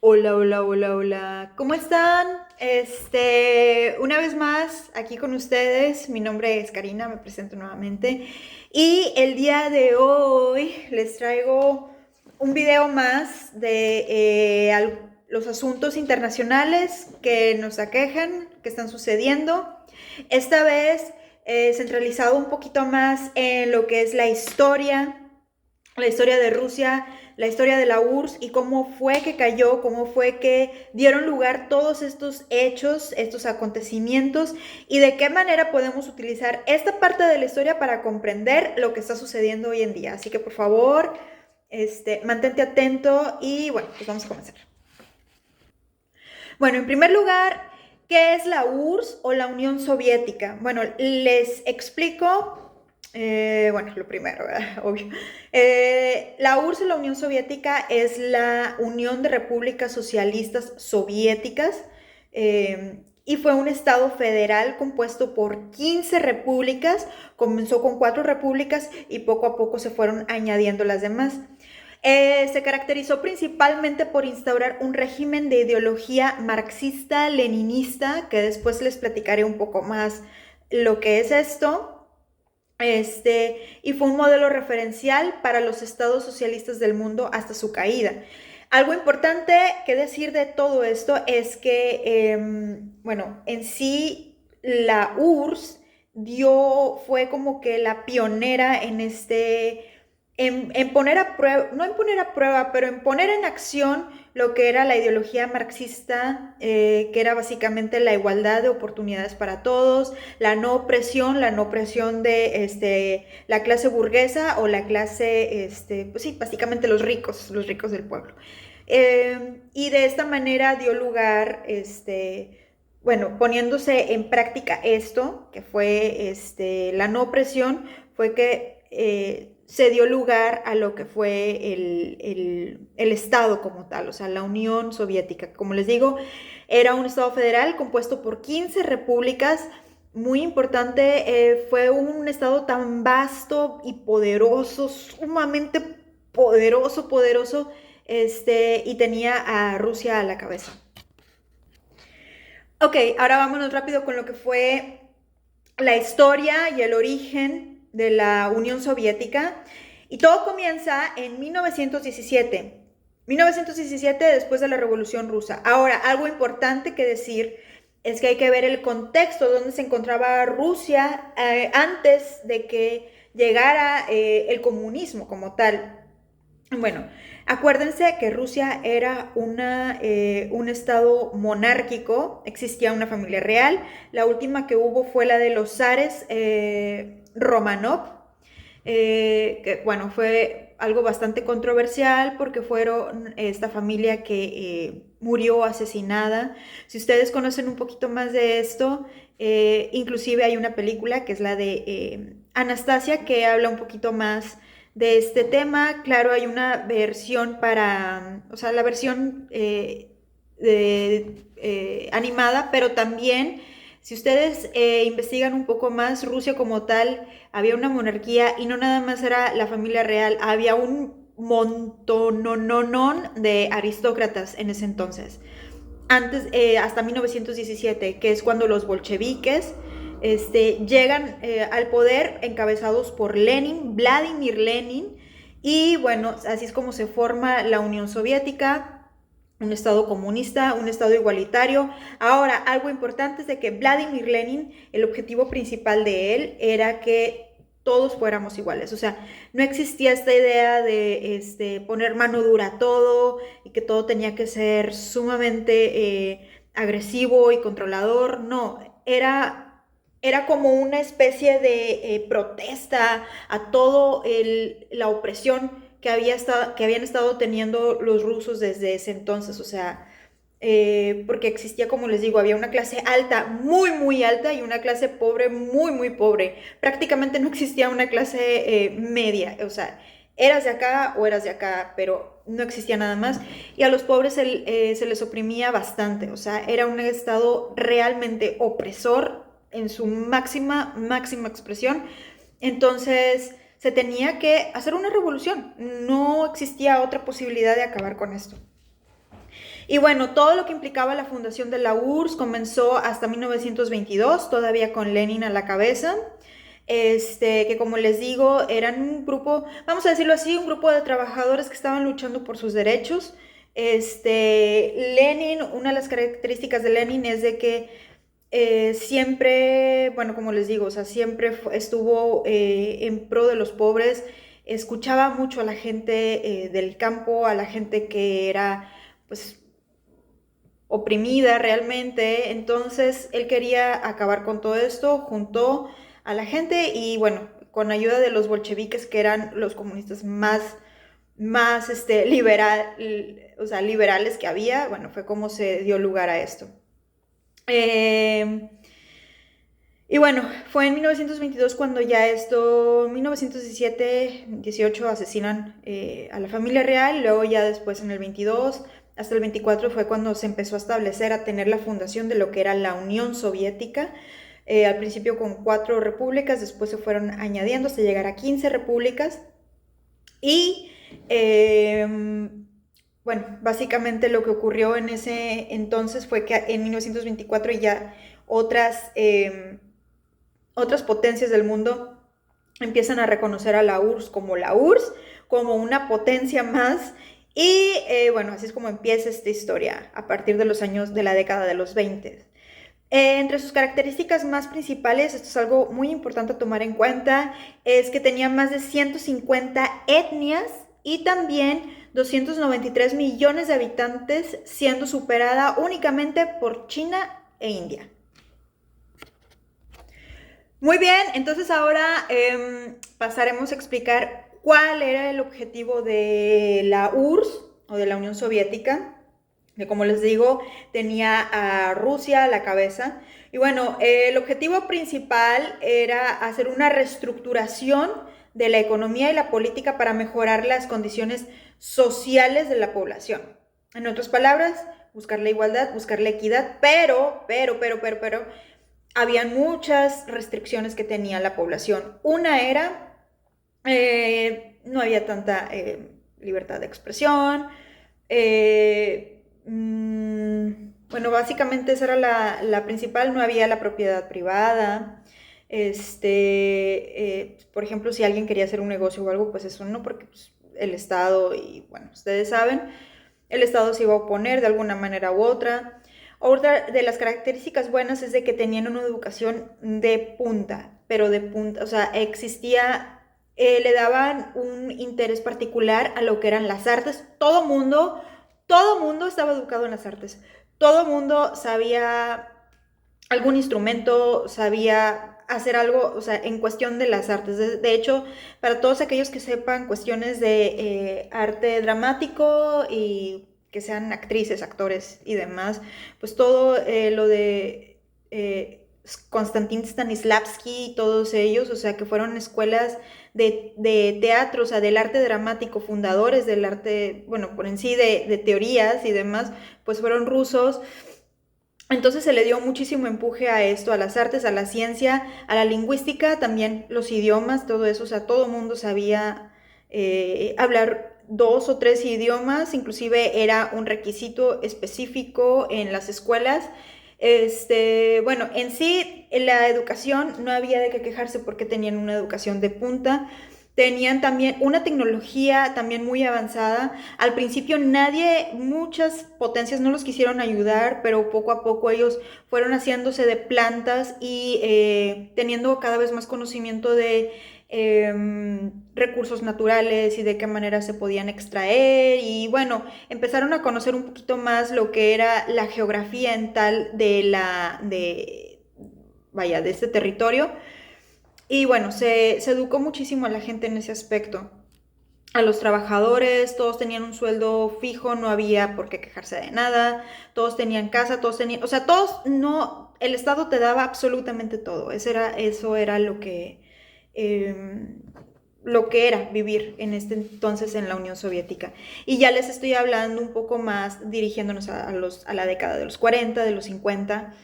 Hola, hola, hola, hola. ¿Cómo están? Una vez más aquí con ustedes. Mi nombre es Karina, me presento nuevamente. Y el día de hoy les traigo un video más de los asuntos internacionales que nos aquejan, que están sucediendo. Esta vez centralizado un poquito más en lo que es la historia de Rusia, la historia de la URSS y cómo fue que cayó, cómo fue que dieron lugar todos estos hechos, estos acontecimientos y de qué manera podemos utilizar esta parte de la historia para comprender lo que está sucediendo hoy en día. Así que por favor, mantente atento y bueno, pues vamos a comenzar. Bueno, en primer lugar, ¿qué es la URSS o la Unión Soviética? Bueno, les explico, bueno, lo primero, ¿verdad? Obvio. La URSS o la Unión Soviética es la Unión de Repúblicas Socialistas Soviéticas y fue un estado federal compuesto por 15 repúblicas, comenzó con 4 repúblicas y poco a poco se fueron añadiendo las demás. Se caracterizó principalmente por instaurar un régimen de ideología marxista-leninista, que después les platicaré un poco más lo que es esto. Y fue un modelo referencial para los estados socialistas del mundo hasta su caída. Algo importante que decir de todo esto es que, bueno, en sí la URSS fue como que la pionera en poner a prueba, no en poner a prueba, pero en poner en acción lo que era la ideología marxista, que era básicamente la igualdad de oportunidades para todos, la no opresión de la clase burguesa o la clase, pues sí, básicamente los ricos del pueblo. Y de esta manera dio lugar, bueno, poniéndose en práctica esto, que fue la no opresión, fue que se dio lugar a lo que fue el Estado como tal, o sea, la Unión Soviética. Como les digo, era un Estado federal compuesto por 15 repúblicas. Muy importante, fue un Estado tan vasto y poderoso, sumamente poderoso, y tenía a Rusia a la cabeza. Ok, ahora vámonos rápido con lo que fue la historia y el origen de la Unión Soviética. Y todo comienza en 1917. 1917 después de la Revolución Rusa. Ahora, algo importante que decir es que hay que ver el contexto donde se encontraba Rusia antes de que llegara el comunismo como tal. Bueno, acuérdense que Rusia era un estado monárquico, existía una familia real, la última que hubo fue la de los zares Romanov, que bueno, fue algo bastante controversial porque fueron esta familia que murió asesinada. Si ustedes conocen un poquito más de esto, inclusive hay una película que es la de Anastasia que habla un poquito más de este tema. Claro, hay una versión o sea, la versión animada, pero también, si ustedes investigan un poco más, Rusia como tal, había una monarquía y no nada más era la familia real, había un montonononón de aristócratas en ese entonces antes, hasta 1917, que es cuando los bolcheviques llegan al poder encabezados por Lenin, Vladimir Lenin, y bueno, así es como se forma la Unión Soviética, un estado comunista, un estado igualitario. Ahora, algo importante es de que Vladimir Lenin, el objetivo principal de él era que todos fuéramos iguales, o sea, no existía esta idea de poner mano dura a todo y que todo tenía que ser sumamente agresivo y controlador, no, era como una especie de protesta a todo la opresión que habían estado teniendo los rusos desde ese entonces, o sea, porque existía, como les digo, había una clase alta, muy, muy alta y una clase pobre, muy, muy pobre. Prácticamente no existía una clase media, o sea, eras de acá o eras de acá, pero no existía nada más. Y a los pobres se les oprimía bastante, o sea, era un estado realmente opresor en su máxima expresión. Entonces se tenía que hacer una revolución, no existía otra posibilidad de acabar con esto. Y bueno, todo lo que implicaba la fundación de la URSS comenzó hasta 1922, todavía con Lenin a la cabeza. Que como les digo, eran un grupo, vamos a decirlo así, un grupo de trabajadores que estaban luchando por sus derechos. Lenin, una de las características de Lenin es de que siempre, bueno, como les digo, o sea, siempre estuvo en pro de los pobres, escuchaba mucho a la gente del campo, a la gente que era, pues, oprimida realmente. Entonces él quería acabar con todo esto, juntó a la gente y bueno, con ayuda de los bolcheviques, que eran los comunistas más o sea, liberales que había, bueno, fue como se dio lugar a esto. Y bueno, fue en 1922 cuando ya esto, 1917, 18 asesinan a la familia real, y luego ya después en el 22 hasta el 24 fue cuando se empezó a establecer, a tener la fundación de lo que era la Unión Soviética, al principio con 4 repúblicas, después se fueron añadiendo hasta llegar a 15 repúblicas, y bueno, básicamente lo que ocurrió en ese entonces fue que en 1924 ya otras potencias del mundo empiezan a reconocer a la URSS, como una potencia más. Y bueno, así es como empieza esta historia a partir de los años de la década de los 20. Entre sus características más principales, esto es algo muy importante a tomar en cuenta, es que tenía más de 150 etnias y también 293 millones de habitantes, siendo superada únicamente por China e India. Muy bien, entonces ahora pasaremos a explicar cuál era el objetivo de la URSS o de la Unión Soviética, que como les digo tenía a Rusia a la cabeza. Y bueno, el objetivo principal era hacer una reestructuración de la economía y la política para mejorar las condiciones sociales de la población. En otras palabras, buscar la igualdad, buscar la equidad, pero habían muchas restricciones que tenía la población. Una era, no había tanta libertad de expresión. Bueno, básicamente esa era la principal, no había la propiedad privada. Por ejemplo, si alguien quería hacer un negocio o algo, pues eso no, porque pues, el Estado, y bueno, ustedes saben, el Estado se iba a oponer de alguna manera u otra. Otra de las características buenas es de que tenían una educación de punta, pero de punta, o sea, existía, le daban un interés particular a lo que eran las artes. Todo mundo estaba educado en las artes. Todo mundo sabía algún instrumento, sabía hacer algo, o sea, en cuestión de las artes. De hecho, para todos aquellos que sepan cuestiones de arte dramático y que sean actrices, actores y demás, pues todo lo de Konstantin Stanislavski y todos ellos, o sea, que fueron escuelas de teatro, o sea, del arte dramático, fundadores del arte, bueno, por en sí de teorías y demás, pues fueron rusos. Entonces se le dio muchísimo empuje a esto, a las artes, a la ciencia, a la lingüística, también los idiomas, todo eso, o sea, todo el mundo sabía hablar 2 o 3 idiomas, inclusive era un requisito específico en las escuelas. Bueno, en sí, en la educación no había de qué quejarse porque tenían una educación de punta. Tenían también una tecnología también muy avanzada. Al principio muchas potencias no los quisieron ayudar, pero poco a poco ellos fueron haciéndose de plantas y teniendo cada vez más conocimiento de recursos naturales y de qué manera se podían extraer. Y bueno, empezaron a conocer un poquito más lo que era la geografía en tal de este territorio. Y bueno, se educó muchísimo a la gente en ese aspecto. A los trabajadores, todos tenían un sueldo fijo, no había por qué quejarse de nada, todos tenían casa, todos tenían, o sea, todos no, el Estado te daba absolutamente todo. Eso era lo que era vivir en este entonces en la Unión Soviética. Y ya les estoy hablando un poco más dirigiéndonos a la década de los 40, de los 50.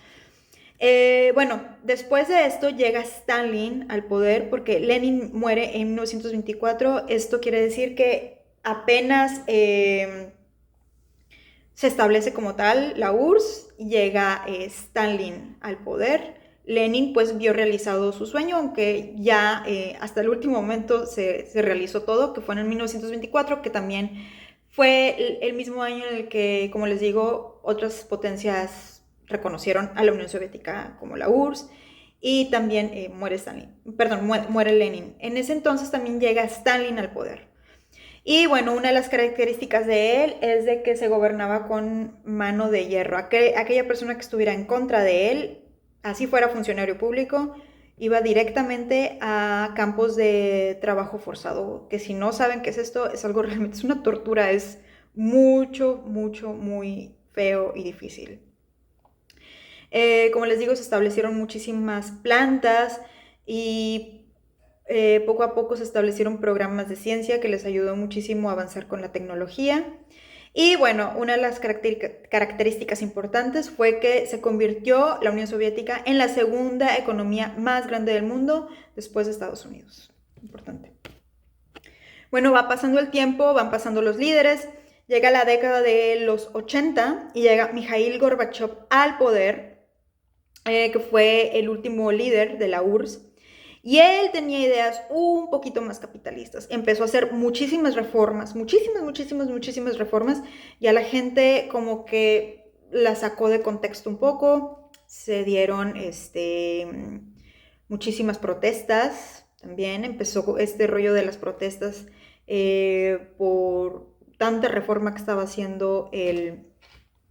Bueno, después de esto llega Stalin al poder porque Lenin muere en 1924. Esto quiere decir que apenas se establece como tal la URSS, llega Stalin al poder. Lenin pues vio realizado su sueño, aunque ya hasta el último momento se realizó todo, que fue en el 1924, que también fue el mismo año en el que, como les digo, otras potencias reconocieron a la Unión Soviética como la URSS, y también muere Stalin, perdón, muere Lenin. En ese entonces también llega Stalin al poder. Y bueno, una de las características de él es de que se gobernaba con mano de hierro. Aquella persona que estuviera en contra de él, así fuera funcionario público, iba directamente a campos de trabajo forzado, que si no saben qué es esto, es algo realmente, es una tortura, es mucho, mucho, muy feo y difícil. Como les digo, se establecieron muchísimas plantas y poco a poco se establecieron programas de ciencia que les ayudó muchísimo a avanzar con la tecnología. Y bueno, una de las características importantes fue que se convirtió la Unión Soviética en la segunda economía más grande del mundo después de Estados Unidos. Importante. Bueno, va pasando el tiempo, van pasando los líderes, llega la década de los 80 y llega Mikhail Gorbachev al poder, que fue el último líder de la URSS. Y él tenía ideas un poquito más capitalistas. Empezó a hacer muchísimas reformas, muchísimas reformas, y a la gente como que la sacó de contexto un poco. Se dieron muchísimas protestas. También empezó este rollo de las protestas por tanta reforma que estaba haciendo el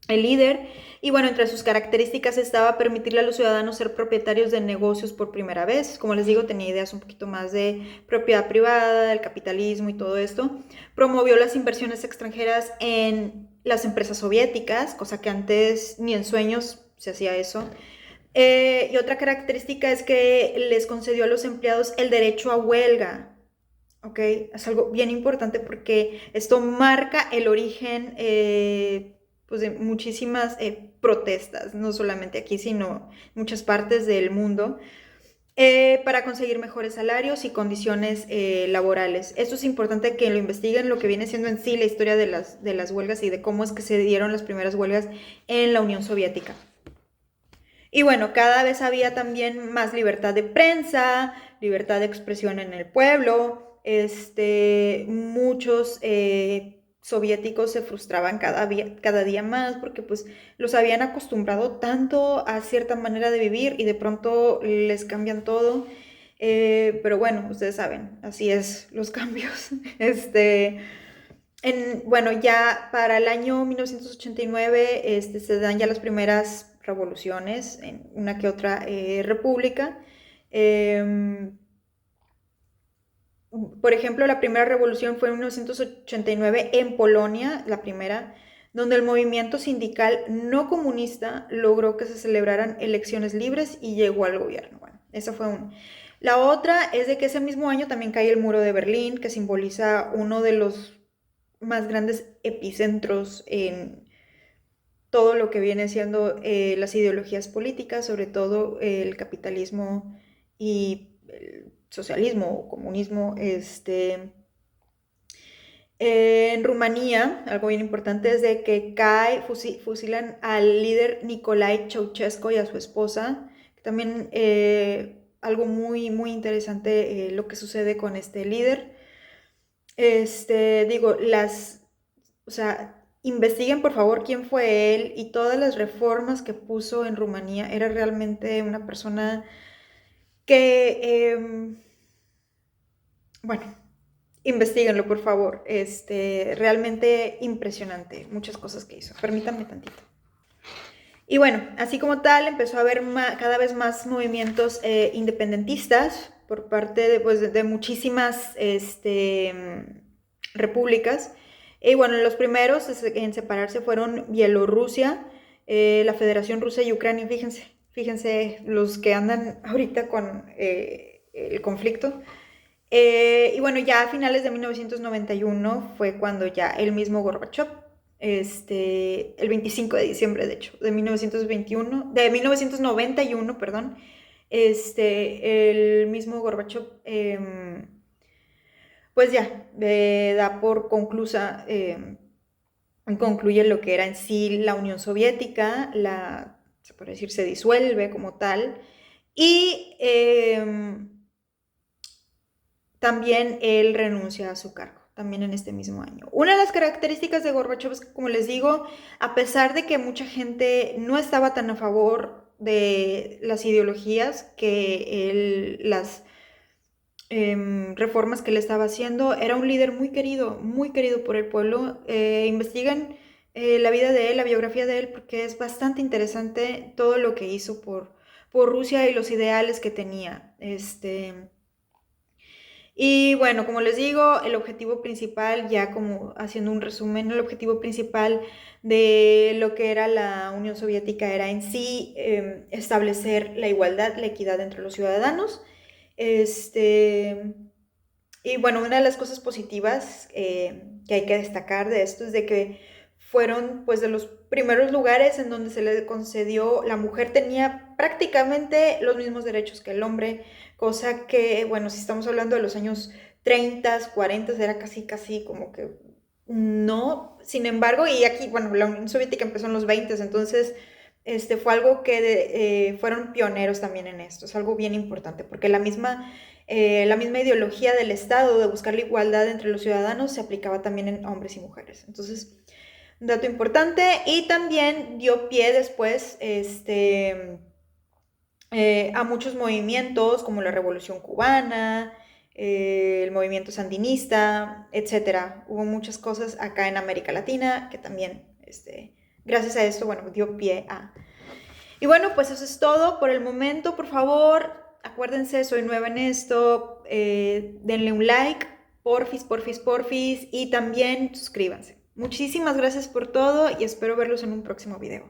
líder. Y bueno, entre sus características estaba permitirle a los ciudadanos ser propietarios de negocios por primera vez. Como les digo, tenía ideas un poquito más de propiedad privada, del capitalismo y todo esto. Promovió las inversiones extranjeras en las empresas soviéticas, cosa que antes ni en sueños se hacía eso. Y otra característica es que les concedió a los empleados el derecho a huelga. ¿Ok? Es algo bien importante porque esto marca el origen pues de muchísimas protestas, no solamente aquí, sino en muchas partes del mundo, para conseguir mejores salarios y condiciones laborales. Esto es importante que lo investiguen, lo que viene siendo en sí la historia de las huelgas y de cómo es que se dieron las primeras huelgas en la Unión Soviética. Y bueno, cada vez había también más libertad de prensa, libertad de expresión en el pueblo. Muchos soviéticos se frustraban cada día más porque pues los habían acostumbrado tanto a cierta manera de vivir y de pronto les cambian todo. Pero bueno, ustedes saben, así es los cambios. Bueno, ya para el año 1989 se dan ya las primeras revoluciones en una que otra república. Por ejemplo, la primera revolución fue en 1989 en Polonia, la primera, donde el movimiento sindical no comunista logró que se celebraran elecciones libres y llegó al gobierno. Bueno, esa fue una. La otra es de que ese mismo año también cae el muro de Berlín, que simboliza uno de los más grandes epicentros en todo lo que viene siendo las ideologías políticas, sobre todo el capitalismo y el socialismo o comunismo. En Rumanía, algo bien importante es de que fusilan al líder Nicolae Ceausescu y a su esposa. También algo muy, muy interesante lo que sucede con este líder. Digo, o sea, investiguen por favor quién fue él y todas las reformas que puso en Rumanía. Era realmente una persona que, bueno, investíguenlo por favor. Realmente impresionante, muchas cosas que hizo. Permítanme tantito. Y bueno, así como tal, empezó a haber cada vez más movimientos independentistas por parte de muchísimas repúblicas. Y bueno, los primeros en separarse fueron Bielorrusia, la Federación Rusa y Ucrania. Fíjense los que andan ahorita con el conflicto. Y bueno, ya a finales de 1991 fue cuando ya el mismo Gorbachev, el 25 de diciembre, de hecho, de 1991, perdón, el mismo Gorbachev, pues ya, da por conclusa concluye lo que era en sí la Unión Soviética, se puede decir, se disuelve como tal, y también él renuncia a su cargo, también en este mismo año. Una de las características de Gorbachev es que, como les digo, a pesar de que mucha gente no estaba tan a favor de las ideologías que las reformas que él estaba haciendo, era un líder muy querido por el pueblo. Investiguen la vida de él, la biografía de él, porque es bastante interesante todo lo que hizo por Rusia y los ideales que tenía. Y bueno, como les digo, el objetivo principal, ya como haciendo un resumen, el objetivo principal de lo que era la Unión Soviética era en sí establecer la igualdad, la equidad entre los ciudadanos. Este, y bueno, una de las cosas positivas que hay que destacar de esto es de que fueron pues de los primeros lugares en donde se le concedió, la mujer tenía prácticamente los mismos derechos que el hombre, cosa que, bueno, si estamos hablando de los años 30, 40, era casi como que no. Sin embargo, y aquí, bueno, la Unión Soviética empezó en los 20, entonces fue algo que fueron pioneros también en esto, es algo bien importante, porque la misma ideología del Estado de buscar la igualdad entre los ciudadanos se aplicaba también en hombres y mujeres. Entonces, un dato importante, y también dio pie después a muchos movimientos como la Revolución Cubana, el movimiento sandinista, etcétera. Hubo muchas cosas acá en América Latina que también, gracias a esto, bueno, dio pie a... Y bueno, pues eso es todo por el momento. Por favor, acuérdense, soy nueva en esto, denle un like, porfis, y también suscríbanse. Muchísimas gracias por todo y espero verlos en un próximo video.